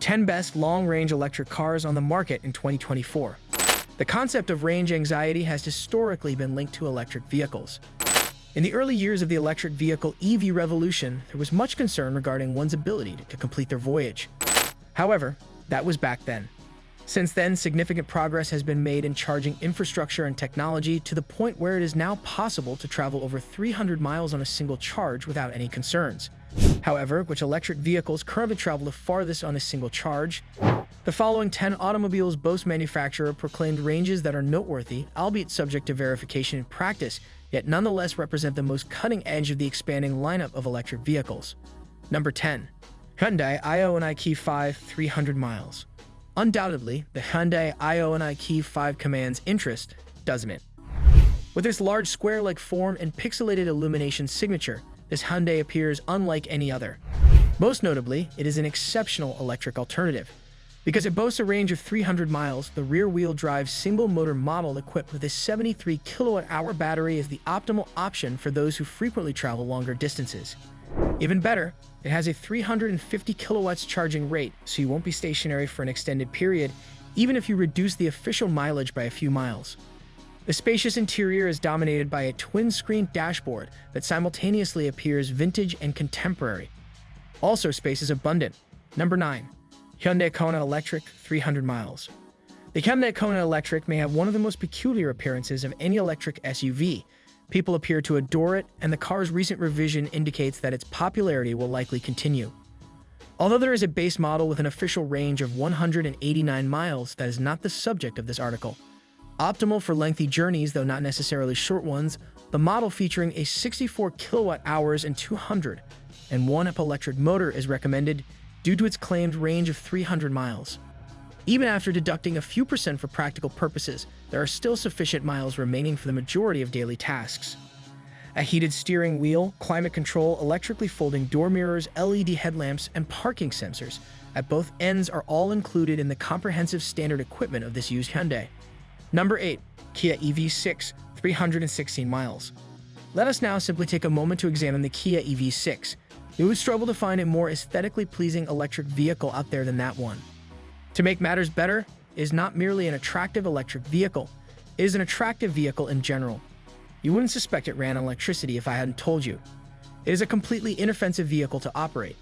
10 best long-range electric cars on the market in 2024. The concept of range anxiety has historically been linked to electric vehicles. In the early years of the electric vehicle EV revolution, there was much concern regarding one's ability to complete their voyage. However, that was back then. Since then, significant progress has been made in charging infrastructure and technology to the point where it is now possible to travel over 300 miles on a single charge without any concerns. However, which electric vehicles currently travel the farthest on a single charge? The following 10 automobiles boast manufacturer-proclaimed ranges that are noteworthy, albeit subject to verification in practice, yet nonetheless represent the most cutting edge of the expanding lineup of electric vehicles. Number 10. Hyundai IONIQ 5 300 miles. Undoubtedly, the Hyundai IONIQ 5 commands interest, doesn't it? With its large square-like form and pixelated illumination signature, this Hyundai appears unlike any other. Most notably, it is an exceptional electric alternative. Because it boasts a range of 300 miles, the rear-wheel drive single-motor model equipped with a 73 kilowatt-hour battery is the optimal option for those who frequently travel longer distances. Even better, it has a 350 kilowatts charging rate, so you won't be stationary for an extended period, even if you reduce the official mileage by a few miles. The spacious interior is dominated by a twin-screen dashboard that simultaneously appears vintage and contemporary. Also, space is abundant. Number 9. Hyundai Kona Electric 300 miles. The Hyundai Kona Electric may have one of the most peculiar appearances of any electric SUV. People appear to adore it, and the car's recent revision indicates that its popularity will likely continue. Although there is a base model with an official range of 189 miles, that is not the subject of this article. Optimal for lengthy journeys, though not necessarily short ones, the model featuring a 64 kilowatt-hours and 201 amp electric motor is recommended due to its claimed range of 300 miles. Even after deducting a few percent for practical purposes, there are still sufficient miles remaining for the majority of daily tasks. A heated steering wheel, climate control, electrically folding door mirrors, LED headlamps, and parking sensors at both ends are all included in the comprehensive standard equipment of this used Hyundai. Number 8. Kia EV6 316 miles. Let us now simply take a moment to examine the Kia EV6. You would struggle to find a more aesthetically pleasing electric vehicle out there than that one. To make matters better, it is not merely an attractive electric vehicle, it is an attractive vehicle in general. You wouldn't suspect it ran on electricity if I hadn't told you. It is a completely inoffensive vehicle to operate.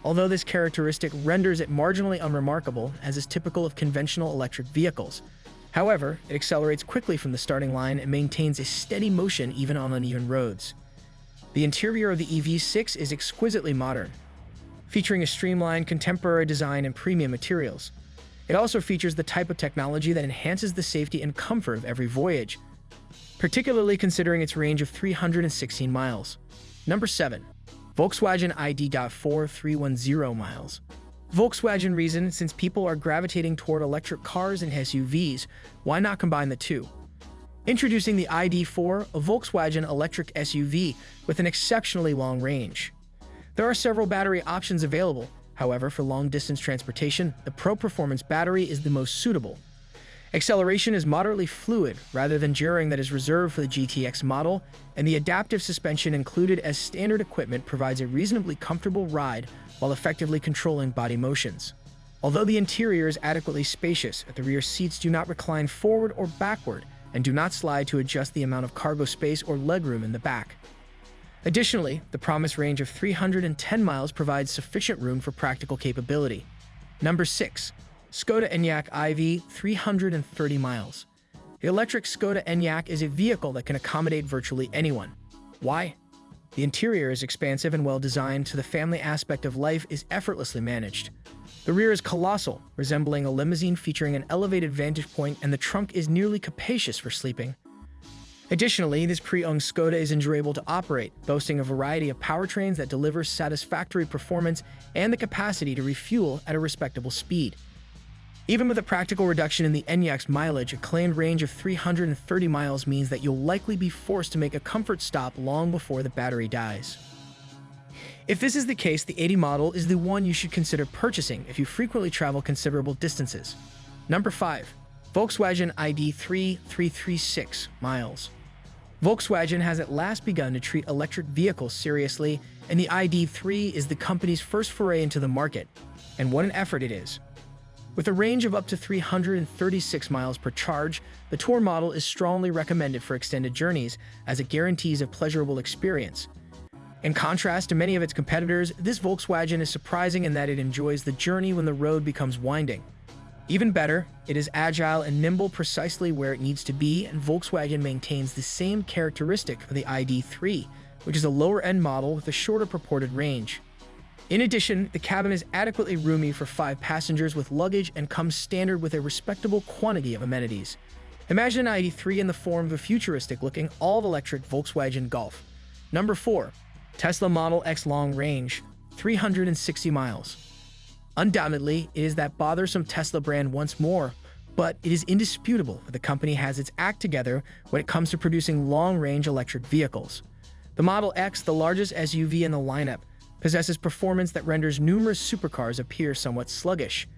Although this characteristic renders it marginally unremarkable, as is typical of conventional electric vehicles. However, it accelerates quickly from the starting line and maintains a steady motion even on uneven roads. The interior of the EV6 is exquisitely modern, featuring a streamlined, contemporary design and premium materials. It also features the type of technology that enhances the safety and comfort of every voyage, particularly considering its range of 316 miles. Number 7. Volkswagen ID.4 310 miles. Volkswagen reason, since people are gravitating toward electric cars and SUVs, why not combine the two? Introducing the ID.4, a Volkswagen electric SUV with an exceptionally long range. There are several battery options available. However, for long-distance transportation, the Pro Performance battery is the most suitable. Acceleration is moderately fluid, rather than jarring that is reserved for the GTX model, and the adaptive suspension included as standard equipment provides a reasonably comfortable ride while effectively controlling body motions. Although the interior is adequately spacious, the rear seats do not recline forward or backward, and do not slide to adjust the amount of cargo space or legroom in the back. Additionally, the promised range of 310 miles provides sufficient room for practical capability. Number 6. Škoda Enyaq iV 330 miles. The electric Škoda Enyaq is a vehicle that can accommodate virtually anyone. Why? The interior is expansive and well-designed, so the family aspect of life is effortlessly managed. The rear is colossal, resembling a limousine featuring an elevated vantage point, and the trunk is nearly capacious for sleeping. Additionally, this pre-owned Škoda is enjoyable to operate, boasting a variety of powertrains that deliver satisfactory performance and the capacity to refuel at a respectable speed. Even with a practical reduction in the Enyaq's mileage, a claimed range of 330 miles means that you'll likely be forced to make a comfort stop long before the battery dies. If this is the case, the 80 model is the one you should consider purchasing if you frequently travel considerable distances. Number 5. Volkswagen ID.3 336 miles. Volkswagen has at last begun to treat electric vehicles seriously, and the ID.3 is the company's first foray into the market. And what an effort it is. With a range of up to 336 miles per charge, the Tour model is strongly recommended for extended journeys, as it guarantees a pleasurable experience. In contrast to many of its competitors, this Volkswagen is surprising in that it enjoys the journey when the road becomes winding. Even better, it is agile and nimble precisely where it needs to be, and Volkswagen maintains the same characteristic for the ID.3, which is a lower-end model with a shorter purported range. In addition, the cabin is adequately roomy for 5 passengers with luggage and comes standard with a respectable quantity of amenities. Imagine an ID.3 in the form of a futuristic-looking, all-electric Volkswagen Golf. Number 4. Tesla Model X Long Range, 360 miles. Undoubtedly, it is that bothersome Tesla brand once more, but it is indisputable that the company has its act together when it comes to producing long-range electric vehicles. The Model X, the largest SUV in the lineup, possesses performance that renders numerous supercars appear somewhat sluggish.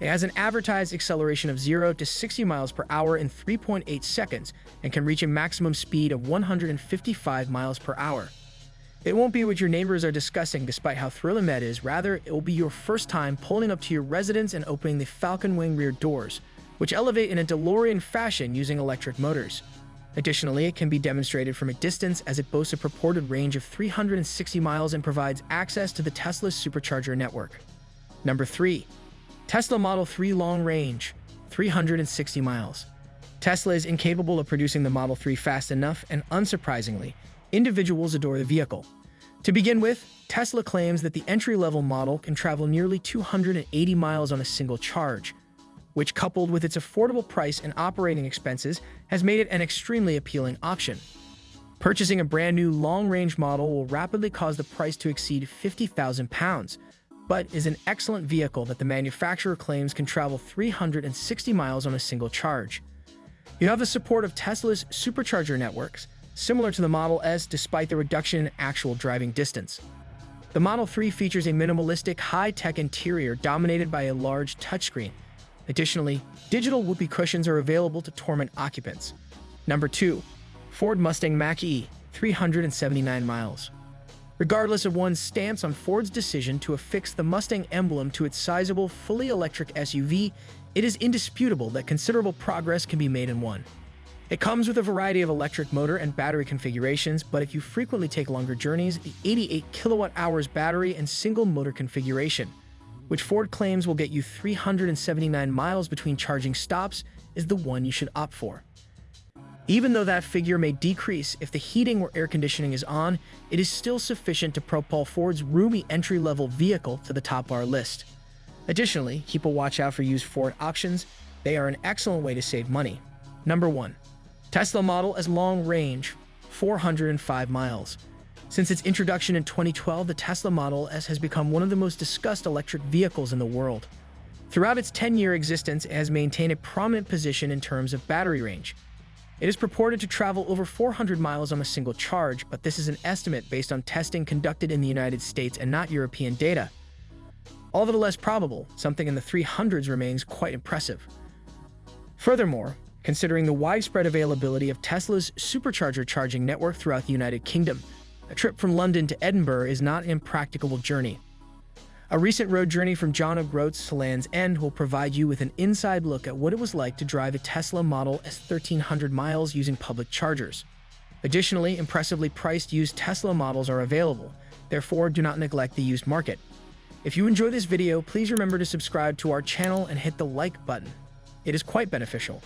It has an advertised acceleration of 0 to 60 miles per hour in 3.8 seconds and can reach a maximum speed of 155 miles per hour. It won't be what your neighbors are discussing despite how thrilling that is, rather it will be your first time pulling up to your residence and opening the Falcon Wing rear doors, which elevate in a DeLorean fashion using electric motors. Additionally, it can be demonstrated from a distance as it boasts a purported range of 360 miles and provides access to the Tesla's supercharger network. Number 3. Tesla Model 3 Long Range, 360 miles. Tesla is incapable of producing the Model 3 fast enough, and unsurprisingly, individuals adore the vehicle. To begin with, Tesla claims that the entry-level model can travel nearly 280 miles on a single charge, which, coupled with its affordable price and operating expenses, has made it an extremely appealing option. Purchasing a brand new long-range model will rapidly cause the price to exceed £50,000, but is an excellent vehicle that the manufacturer claims can travel 360 miles on a single charge. You have the support of Tesla's supercharger networks, similar to the Model S despite the reduction in actual driving distance. The Model 3 features a minimalistic, high-tech interior dominated by a large touchscreen. Additionally, digital whoopee cushions are available to torment occupants. Number 2. Ford MustangMachE, 379 miles. Regardless of one's stance on Ford's decision to affix the Mustang emblem to its sizable, fully electric SUV, it is indisputable that considerable progress can be made in one. It comes with a variety of electric motor and battery configurations, but if you frequently take longer journeys, the 88 kilowatt-hours battery and single motor configuration, which Ford claims will get you 379 miles between charging stops, is the one you should opt for. Even though that figure may decrease if the heating or air conditioning is on, it is still sufficient to propel Ford's roomy entry-level vehicle to the top of our list. Additionally, keep a watch out for used Ford options. They are an excellent way to save money. Number 1. Tesla Model S Long Range, 405 miles. Since its introduction in 2012, the Tesla Model S has become one of the most discussed electric vehicles in the world. Throughout its 10-year existence, it has maintained a prominent position in terms of battery range. It is purported to travel over 400 miles on a single charge, but this is an estimate based on testing conducted in the United States and not European data. All the less probable, something in the 300s remains quite impressive. Furthermore, considering the widespread availability of Tesla's supercharger charging network throughout the United Kingdom, a trip from London to Edinburgh is not an impracticable journey. A recent road journey from John O'Groats to Land's End will provide you with an inside look at what it was like to drive a Tesla Model S 1,300 miles using public chargers. Additionally, impressively priced used Tesla models are available, therefore do not neglect the used market. If you enjoy this video, please remember to subscribe to our channel and hit the like button. It is quite beneficial.